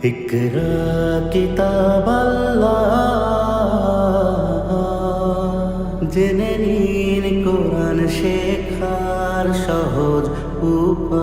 ইকরা কিতাব আল্লাহ, জেনে নিন কোরআন শেখার সহজ উপায়।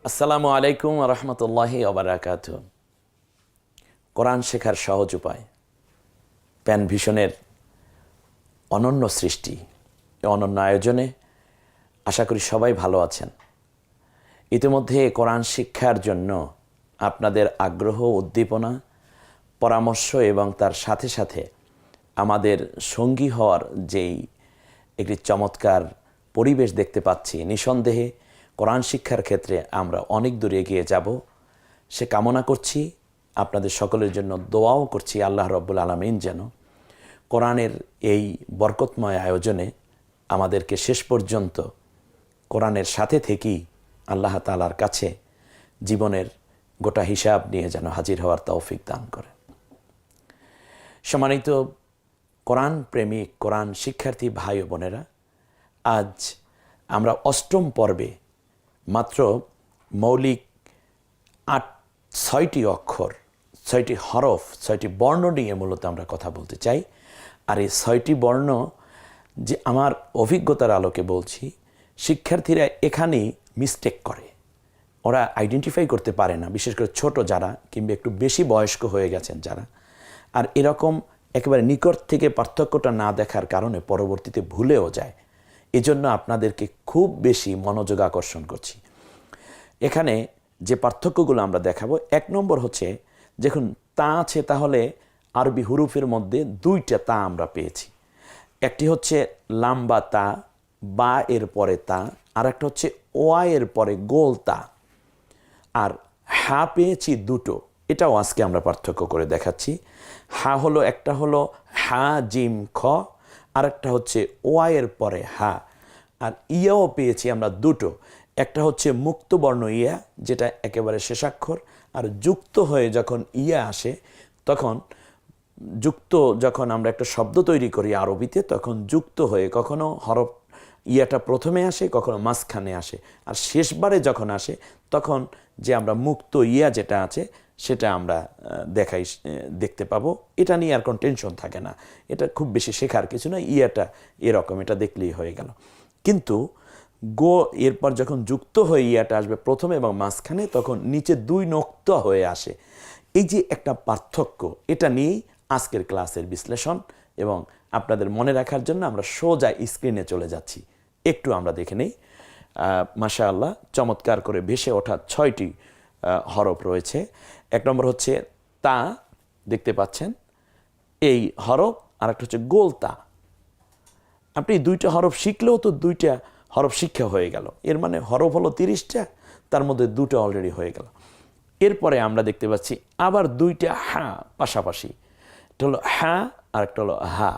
আসসালামু আলাইকুম ওয়া রাহমাতুল্লাহি ওয়া বারাকাতুহু। কোরআন শেখার সহজ উপায়, প্যান ভিশনের অনন্য সৃষ্টি, এই অনন্য আয়োজনে আশা করি সবাই ভালো আছেন। ইতিমধ্যে কোরআন শিক্ষার জন্য আপনাদের আগ্রহ, উদ্দীপনা, পরামর্শ এবং তার সাথে সাথে আমাদের সঙ্গী হওয়ার যেই একটি চমৎকার পরিবেশ দেখতে পাচ্ছি, নিঃসন্দেহে কোরআন শিক্ষার ক্ষেত্রে আমরা অনেক দূর এগিয়ে যাব সে কামনা করছি। আপনাদের সকলের জন্য দোয়াও করছি আল্লাহ রব্বুল আলামিন যেন কোরআনের এই বরকতময় আয়োজনে আমাদেরকে শেষ পর্যন্ত কোরআনের সাথে থেকেই আল্লাহ তাআলার কাছে জীবনের গোটা হিসাব নিয়ে যেন হাজির হওয়ার তৌফিক দান করে। সম্মানিত কোরআন প্রেমিক, কোরআন শিক্ষার্থী ভাই ও বোনেরা, আজ আমরা অষ্টম পর্বে মাত্র মৌলিক 6টি অক্ষর, 6টি হরফ, 6টি বর্ণ নিয়ে মূলত আমরা কথা বলতে চাই। আর এই 6টি বর্ণ যে আমার অভিজ্ঞতার আলোকে বলছি, শিক্ষার্থীরা এখানেই মিস্টেক করে, ওরা আইডেন্টিফাই করতে পারে না, বিশেষ করে ছোট যারা কিংবা একটু বেশি বয়স্ক হয়ে গেছেন যারা। আর এরকম একেবারে নিকট থেকে পার্থক্যটা না দেখার কারণে পরবর্তীতে ভুলেও যায়। এজন্য আপনাদেরকে খুব বেশি মনোযোগ আকর্ষণ করছি। এখানে যে পার্থক্যগুলো আমরা দেখাবো, 1 নম্বর হচ্ছে, যখন তা আছে তাহলে আরবি হুরুফের মধ্যে 2টা তা আমরা পেয়েছি। একটি হচ্ছে লাম্বা তা, বা এর পরে তা, আর একটা হচ্ছে ওয়া এর পরে গোল তা। আর হা পেয়েছি 2টো, এটাও আজকে আমরা পার্থক্য করে দেখাচ্ছি। হা হলো, একটা হলো হা জিম খ, আর একটা হচ্ছে ওয়া এর পরে হা। আর ইয়াও পেয়েছি আমরা 2টো, একটা হচ্ছে মুক্ত বর্ণ ইয়া, যেটা একেবারে শেষাক্ষর, আর যুক্ত হয়ে যখন ইয়া আসে তখন যুক্ত, যখন আমরা একটা শব্দ তৈরি করি আরবিতে, তখন যুক্ত হয়ে কখনো হরফ ইয়াটা প্রথমে আসে, কখনো মাঝখানে আসে, আর শেষবারে যখন আসে তখন যে আমরা মুক্ত ইয়া যেটা আছে সেটা আমরা দেখতে পাবো। এটা নিয়ে আর কোনো টেনশন থাকে না, এটা খুব বেশি শেখার কিছু না, ইয়াটা এরকম, এটা দেখলেই হয়ে গেল। কিন্তু গো এরপর যখন যুক্ত হয়ে ইয়াটা আসবে প্রথমে এবং মাঝখানে, তখন নিচে 2 নোক্তা হয়ে আসে। এই যে একটা পার্থক্য, এটা নিয়েই আজকের ক্লাসের বিশ্লেষণ, এবং আপনাদের মনে রাখার জন্য আমরা সোজা স্ক্রিনে চলে যাচ্ছি। একটু আমরা দেখে নেই। মাশাআল্লাহ, চমৎকার করে ভেসে ওঠা 6টি হরফ রয়েছে। 1 নম্বর হচ্ছে তা, দেখতে পাচ্ছেন এই হরফ, আর একটা হচ্ছে গোল তা। আপনি 2টা হরফ শিখলেও তো 2টা হরফ শিক্ষা হয়ে গেল, এর মানে হরফ হলো 30টা, তার মধ্যে 2টা অলরেডি হয়ে গেল। এরপরে আমরা দেখতে পাচ্ছি আবার 2টা হা পাশাপাশি, একটা হলো হা আর একটা হলো হা।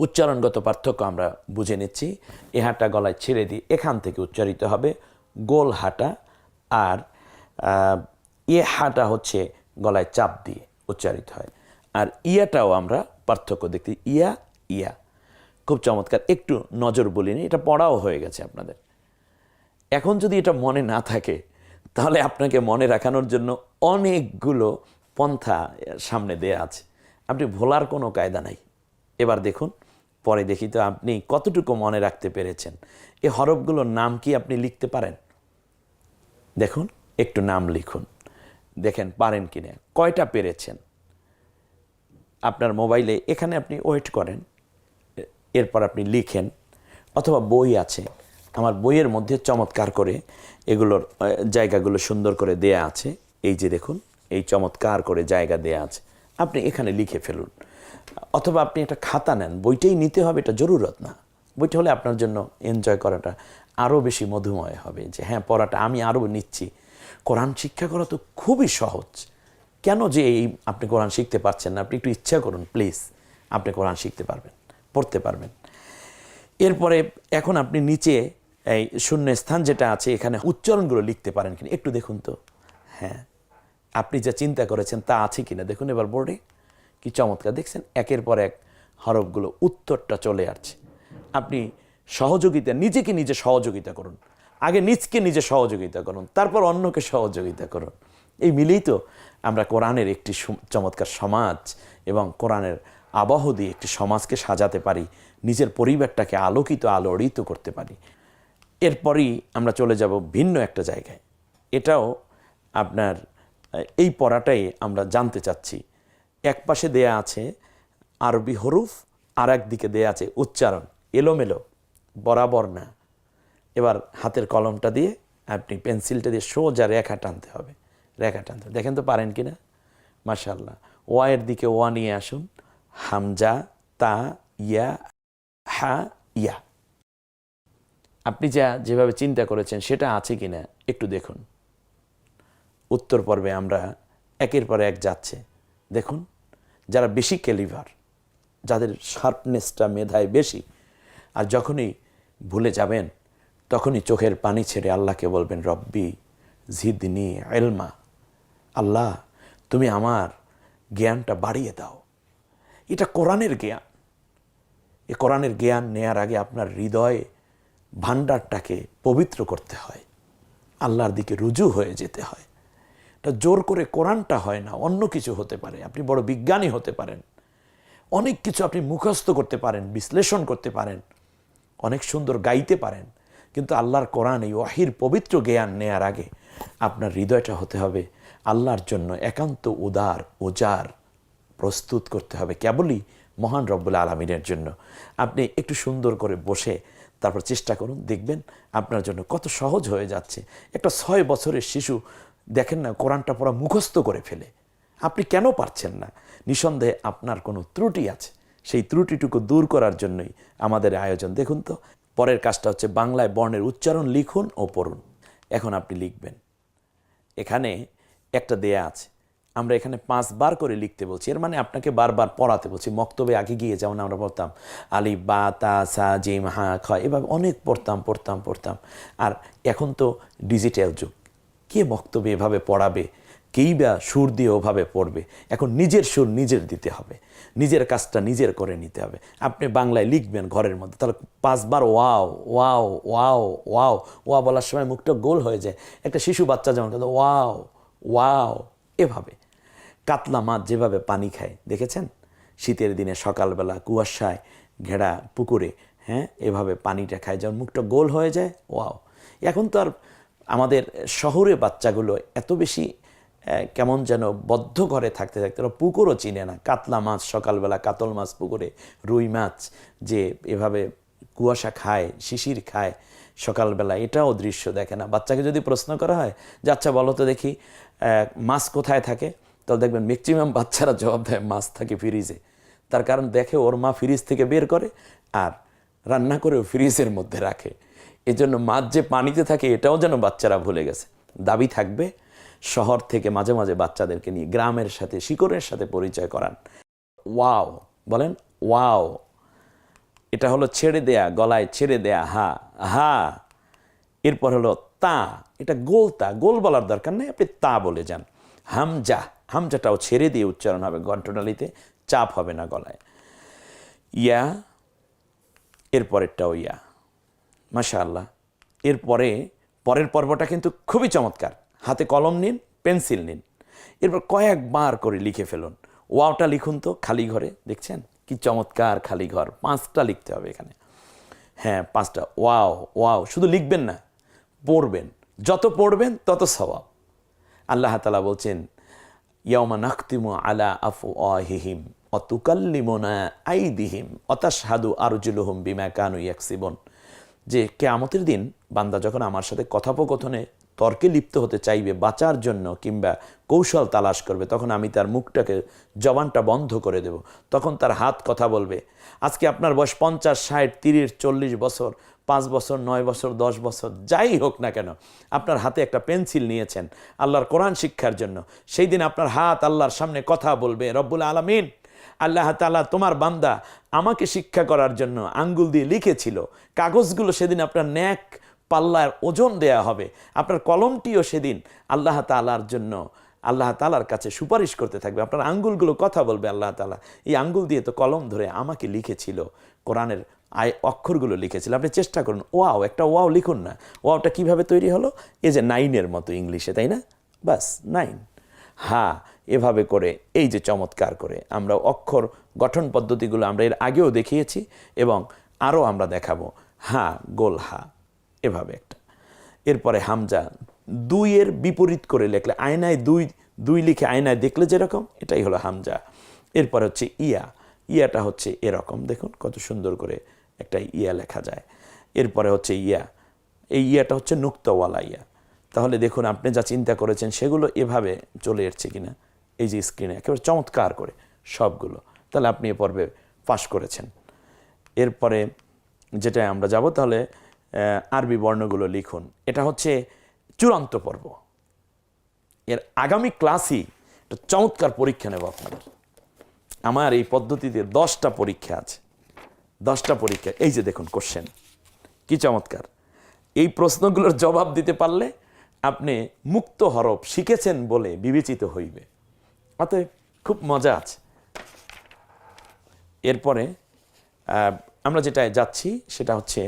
উচ্চারণগত পার্থক্য আমরা বুঝে নিচ্ছি। এ হাটা গলায় ছেড়ে দিয়ে এখান থেকে উচ্চারিত হবে গোল হাটা, আর এ হাটা হচ্ছে গলায় চাপ দিয়ে উচ্চারিত হয়। আর ইয়াটাও আমরা পার্থক্য দেখতে, ইয়া ইয়া, খুব চমৎকার। একটু নজর বলিনি, এটা পড়াও হয়ে গেছে আপনাদের। এখন যদি এটা মনে না থাকে তাহলে আপনাকে মনে রাখানোর জন্য অনেকগুলো পন্থা সামনে দেয়া আছে, আপনি ভোলার কোনো কায়দা নাই। এবার দেখুন, পরে দেখি তো আপনি কতটুকু মনে রাখতে পেরেছেন। এই হরফগুলোর নাম কি আপনি লিখতে পারেন? দেখুন, একটু নাম লিখুন, দেখেন পারেন কিনা, কয়টা পেরেছেন। আপনার মোবাইলে এখানে আপনি ওয়েট করেন, এরপর আপনি লিখেন, অথবা বই আছে, আমার বইয়ের মধ্যে চমৎকার করে এগুলোর জায়গাগুলো সুন্দর করে দেয়া আছে। এই যে দেখুন, এই চমৎকার করে জায়গা দেয়া আছে, আপনি এখানে লিখে ফেলুন। অথবা আপনি একটা খাতা নেন, বইটাই নিতে হবে এটা জরুরত না। বইটা হলে আপনার জন্য এনজয় করাটা আরও বেশি মধুময় হবে, যে হ্যাঁ পড়াটা আমি আরও নিচ্ছি। কোরআন শিক্ষা করা তো খুবই সহজ, কেন যে এই আপনি কোরআন শিখতে পারছেন না? আপনি একটু ইচ্ছা করুন প্লিজ, আপনি কোরআন শিখতে পারবেন, পড়তে পারবেন। এরপরে এখন আপনি নিচে এই শূন্য স্থান যেটা আছে এখানে উচ্চারণগুলো লিখতে পারেন কিনা একটু দেখুন তো। হ্যাঁ, আপনি যা চিন্তা করেছেন তা আছে কিনা দেখুন এবার বোর্ডে। কি চমৎকার, দেখছেন একের পর এক হরফগুলো উত্তরটা চলে আসছে। আপনি সহযোগিতা, নিজেকে নিজে সহযোগিতা করুন। আগে নিজকে নিজে সহযোগিতা করুন, তারপর অন্যকে সহযোগিতা করুন। এই মিলেই তো আমরা কোরআনের একটি চমৎকার সমাজ এবং কোরআনের আবহ দিয়ে একটি সমাজকে সাজাতে পারি, নিজের পরিবারটাকে আলোড়িত করতে পারি। এরপরই আমরা চলে যাব ভিন্ন একটা জায়গায়। এটাও আপনার এই পড়াটাই আমরা জানতে চাচ্ছি। এক পাশে দেয়া আছে আরবি হরুফ, আর একদিকে দেয়া আছে উচ্চারণ, এলোমেলো, বরাবর না। এবার হাতের কলমটা দিয়ে আপনি পেন্সিলটা দিয়ে সোজা রেখা টানতে হবে, রেখা টানতে হবে। দেখেন তো পারেন কি না? মাশাআল্লাহ। ওয়া এর দিকে ওয়া নিয়ে আসুন, হামজা, তা, ইয়া, হা, ইয়া। আপনি যেভাবে চিন্তা করেছেন সেটা আছে কি না একটু দেখুন। উত্তর পর্বে আমরা একের পর এক যাচ্ছে। দেখুন, যারা বেশি ক্যালিভার, যাদের শার্পনেসটা মেধায় বেশি, আর যখনই ভুলে যাবেন তখনই চোখের পানি ছেড়ে আল্লাহকে বলবেন, রব্বি জিদনি ইলমা, আল্লাহ তুমি আমার জ্ঞানটা বাড়িয়ে দাও। এটা কোরআনের জ্ঞান। এই কোরআনের জ্ঞান নেয়ার আগে আপনার হৃদয় ভাণ্ডারটাকে পবিত্র করতে হয়, আল্লাহর দিকে রুজু হয়ে যেতে হয়। এটা জোর করে কোরআনটা হয় না, অন্য কিছু হতে পারে। আপনি বড় বিজ্ঞানী হতে পারেন, অনেক কিছু আপনি মুখস্থ করতে পারেন, বিশ্লেষণ করতে পারেন, অনেক সুন্দর গাইতে পারেন, কিন্তু আল্লাহর কোরআন এই ওয়াহির পবিত্র জ্ঞান নেয়ার আগে আপনার হৃদয়টা হতে হবে আল্লাহর জন্য একান্ত উদার, উজার, প্রস্তুত করতে হবে কেবলই মহান রব্বুল আলামিনের জন্য। আপনি একটু সুন্দর করে বসে তারপর চেষ্টা করুন, দেখবেন আপনার জন্য কত সহজ হয়ে যাচ্ছে। একটা 6 বছরের শিশু দেখেন না কোরআনটা পড়া মুখস্থ করে ফেলে, আপনি কেন পারছেন না? নিঃসন্দেহে আপনার কোনো ত্রুটি আছে, সেই ত্রুটিটুকু দূর করার জন্যই আমাদের আয়োজন। দেখুন তো, পরের কাজটা হচ্ছে বাংলায় বর্ণের উচ্চারণ লিখুন ও পড়ুন। এখন আপনি লিখবেন, এখানে একটা দেয়া আছে, আমরা এখানে 5 বার করে লিখতে বলছি। এর মানে আপনাকে বারবার পড়াতে বলছি। মক্তবে আগে গিয়ে যেমন আমরা পড়তাম আলিফ, বা, তা, সা, জিম, হা, খ, এভাবে অনেক পড়তাম। আর এখন তো ডিজিটাল যুগ, কে মক্তবে এভাবে পড়াবে, কেই বা সুর দিয়ে ওভাবে পড়বে। এখন নিজের সুর নিজের দিতে হবে, নিজের কাজটা নিজের করে নিতে হবে। আপনি বাংলায় লিখবেন ঘরের মধ্যে, তাহলে 5 বার ওয়াও ওয়াও ওয়াও ওয়াও, ওয়া বলার সময় মুখটা গোল হয়ে যায়। একটা শিশু বাচ্চা যেমন ওয়াও ওয়াও, এভাবে। কাতলা মাছ যেভাবে পানি খায় দেখেছেন, শীতের দিনে সকালবেলা কুয়াশায় ঘেরা পুকুরে, হ্যাঁ, এভাবে পানিটা খায়, যেমন মুখটা গোল হয়ে যায়, ওয়াও। এখন তো আর আমাদের শহরে বাচ্চাগুলো এত বেশি কেমন যেন বদ্ধ ঘরে থাকতে ওরা পুকুরও চিনে না। কাতলা মাছ সকালবেলা, কাতল মাছ পুকুরে, রুই মাছ যে এভাবে কুয়াশা খায়, শিশির খায় সকালবেলা, এটাও দৃশ্য দেখে না। বাচ্চাকে যদি প্রশ্ন করা হয় যে আচ্ছা বলো তো দেখি মাছ কোথায় থাকে, তাহলে দেখবেন ম্যাক্সিমাম বাচ্চারা জবাব দেয় মাছ থাকে ফ্রিজে। তার কারণ দেখে ওর মা ফ্রিজ থেকে বের করে আর রান্না করেও ফ্রিজের মধ্যে রাখে। এজন্য মাছ যে পানিতে থাকে এটাও যেন বাচ্চারা ভুলে গেছে। দাবি থাকবে শহর থেকে মাঝে মাঝে বাচ্চাদেরকে নিয়ে গ্রামের সাথে, শিকড়ের সাথে পরিচয় করান। ওয়াও বলেন, ওয়াও। এটা হলো ছেড়ে দেয়া, গলায় ছেড়ে দেয়া হা, হা। এরপর হলো তা, এটা গোল, তা গোল বলার দরকার নেই, আপনি তা বলে যান। হামজা, হামজাটাও ছেড়ে দিয়ে উচ্চারণ হবে, কণ্ঠনালীতে চাপ হবে না গলায়। ইয়া, এরপরেরটাও ইয়া। মাশাআল্লাহ। পরের পর্বটা কিন্তু খুবই চমৎকার। হাতে কলম নিন, পেন্সিল নিন, এরপর কয়েকবার করে লিখে ফেলুন। ওয়াওটা লিখুন তো খালি ঘরে, দেখছেন কি চমৎকার খালি ঘর। 5টা লিখতে হবে এখানে, হ্যাঁ 5টা। ওয়াও ওয়াও, শুধু লিখবেন না, পড়বেন। যত পড়বেন তত সওয়াব। আল্লাহ তাআলা বলছেন ইয়াউমা নাখতিমু আলা আফওয়াহিহিম ওয়া তুকাল্লিমুনা আইদিহিম ওয়া তাশহাদু আরজুলুহুম বিমা কানু ইয়াকসিবুন। যে কিয়ামতের দিন বান্দা যখন আমার সাথে কথোপকথনে তর্কে লিপ্ত হতে চাইবে বাঁচার জন্য, কিংবা কৌশল তালাশ করবে, তখন আমি তার মুখটাকে, জবানটা বন্ধ করে দেব। তখন তার হাত কথা বলবে। আজকে আপনার বয়স 50, 60, 30, 40 বছর, 5 বছর, 9 বছর, 10 বছর, যাই হোক না কেন, আপনার হাতে একটা পেন্সিল নিয়েছেন আল্লাহর কোরআন শিক্ষার জন্য। সেই দিন আপনার হাত আল্লাহর সামনে কথা বলবে। রব্বুল আলামিন, আল্লাহ তাআলা তোমার বান্দা আমাকে শিক্ষা করার জন্য আঙ্গুল দিয়ে লিখেছিল। কাগজগুলো সেদিন আপনার ন্যাক পাল্লার ওজন দেয়া হবে। আপনার কলমটিও সেদিন আল্লাহ তাআলার জন্য, আল্লাহ তাআলার কাছে সুপারিশ করতে থাকবে। আপনার আঙ্গুলগুলো কথা বলবে, আল্লাহ তাআলা এই আঙ্গুল দিয়ে তো কলম ধরে আমাকে লিখেছিল, কোরআনের অক্ষরগুলো লিখেছিলাম। আপনি চেষ্টা করুন, ওয়াও, একটা ওয়াও লিখুন না। ওয়াওটা কিভাবে তৈরি হলো? এই যে 9-এর মতো ইংলিশে, তাই না? বাস 9। হ্যাঁ, এভাবে করে এই যে চমৎকার করে আমরা অক্ষর গঠন পদ্ধতিগুলো আমরা এর আগেও দেখিয়েছি এবং আরও আমরা দেখাবো। হ্যাঁ, গোল হা, এভাবে একটা। এরপরে হামজা 2-এর বিপরীত করে লেখলে, আয়নায় 2 লিখে আয়নায় দেখলে যেরকম, এটাই হলো হামজা। এরপরে হচ্ছে ইয়া, ইয়াটা হচ্ছে এরকম, দেখুন কত সুন্দর করে একটা ইয়া লেখা যায়। এরপরে হচ্ছে ইয়া, এই ইয়াটা হচ্ছে নুক্তাওয়ালা ইয়া। তাহলে দেখুন আপনি যা চিন্তা করেছেন সেগুলো এভাবে চলে এসছে কিনা এই যে স্ক্রিনে একেবারে চমৎকার করে সবগুলো। তাহলে আপনি এ পর্বে পাশ করেছেন। এরপরে যেটা আমরা যাব, তাহলে আরবি বর্ণগুলো লিখুন। এটা হচ্ছে চূড়ান্ত পর্ব। এর আগামী ক্লাসই একটা চমৎকার পরীক্ষা নেব আপনাদের। আমার এই পদ্ধতিতে 10টা পরীক্ষা আছে, 10টা পরীক্ষা। এই যে দেখুন কোশ্চেন, কি চমৎকার। এই প্রশ্নগুলোর জবাব দিতে পারলে আপনি মুক্ত হরফ শিখেছেন বলে বিবেচিত হইবে। অতএব খুব মজা আছে। এরপরে আমরা যেটা যাচ্ছি সেটা হচ্ছে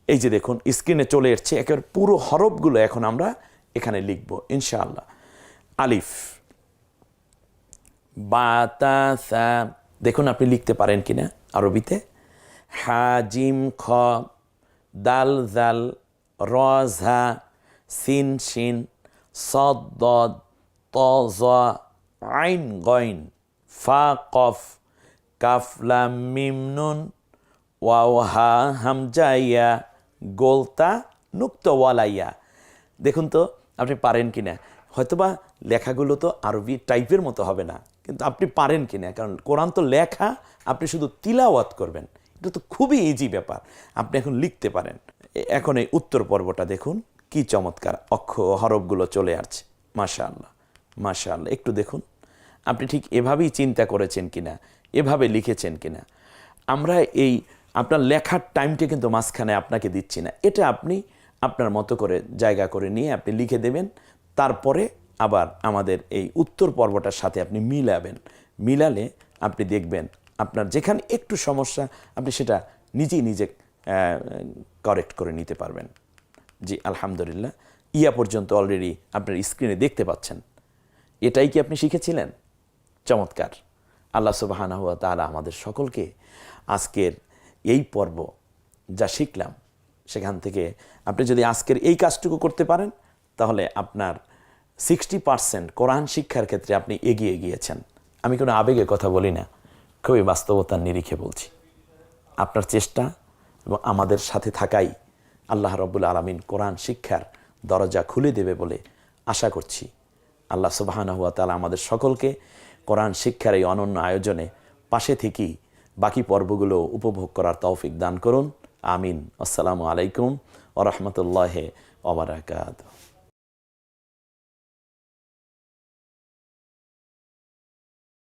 এই যে দেখুন স্ক্রিনে চলে এসছে একেবারে পুরো হরফগুলো এখন আমরা এখানে লিখব ইনশাআল্লাহ। আলিফ, বা, তা, সা, দেখুন আপনি লিখতে পারেন কিনা আরবিতে। হা, জিম, খ, দাল, জাল, র, ঝা, সিন, শিন, সদ, দদ, ত, জ, আইন, গইন, ফা, কফ, কাফ, লাম, মিম, নুন, ওয়াও, হা, হামজা, ইয়া, গোলতা, নুক্তাওয়ালা ইয়া। দেখুন তো আপনি পারেন কিনা। হয়তোবা লেখাগুলো তো আরবি টাইপের মতো হবে না, কিন্তু আপনি পারেন কিনা, কারণ কোরআন তো লেখা, আপনি শুধু তিলাওয়াত করবেন। এটা তো খুবই ইজি ব্যাপার, আপনি এখন লিখতে পারেন। এখন এই উত্তর পর্বটা দেখুন কি চমৎকার, হরফগুলো চলে আসছে। মাশাআল্লাহ, মাশাআল্লাহ। একটু দেখুন আপনি ঠিক এভাবেই চিন্তা করেছেন কিনা, এভাবে লিখেছেন কিনা। আমরা এই আপনার লেখার টাইমটা কিন্তু মাঝখানে আপনাকে দিচ্ছি না, এটা আপনি আপনার মতো করে জায়গা করে নিয়ে আপনি লিখে দেবেন। তারপরে আবার আমাদের এই উত্তর পর্বটার সাথে আপনি মিলালে আপনি দেখবেন আপনার যেখানে একটু সমস্যা আপনি সেটা নিজে কারেক্ট করে নিতে পারবেন। জি আলহামদুলিল্লাহ, ইয়া পর্যন্ত অলরেডি আপনার স্ক্রিনে দেখতে পাচ্ছেন। এটাই কি আপনি শিখেছিলেন? চমৎকার। আল্লাহ সুবহানাহু ওয়া তাআলা আমাদের সকলকে আজকের এই পর্ব যা শিখলাম সেখান থেকে আপনি যদি আজকের এই কাজটুকু করতে পারেন, তাহলে আপনার 60% কোরআন শিক্ষার ক্ষেত্রে আপনি এগিয়ে গিয়েছেন। আমি কোনো আবেগে কথা বলি না, খুবই বাস্তবতার নিরিখে বলছি। আপনার চেষ্টা এবং আমাদের সাথে থাকাই আল্লাহ রাব্বুল আলামিন কোরআন শিক্ষার দরজা খুলে দেবে বলে আশা করছি। আল্লাহ সুবহানাহু ওয়া তাআলা আমাদের সকলকে কোরআন শিক্ষার এই অনন্য আয়োজনে পাশে থেকেই বাকি পর্বগুলো উপভোগ করার তৌফিক দান করুন। আমিন। আসসালামু আলাইকুম ওয়া রাহমাতুল্লাহি ওয়া বারাকাতুহু।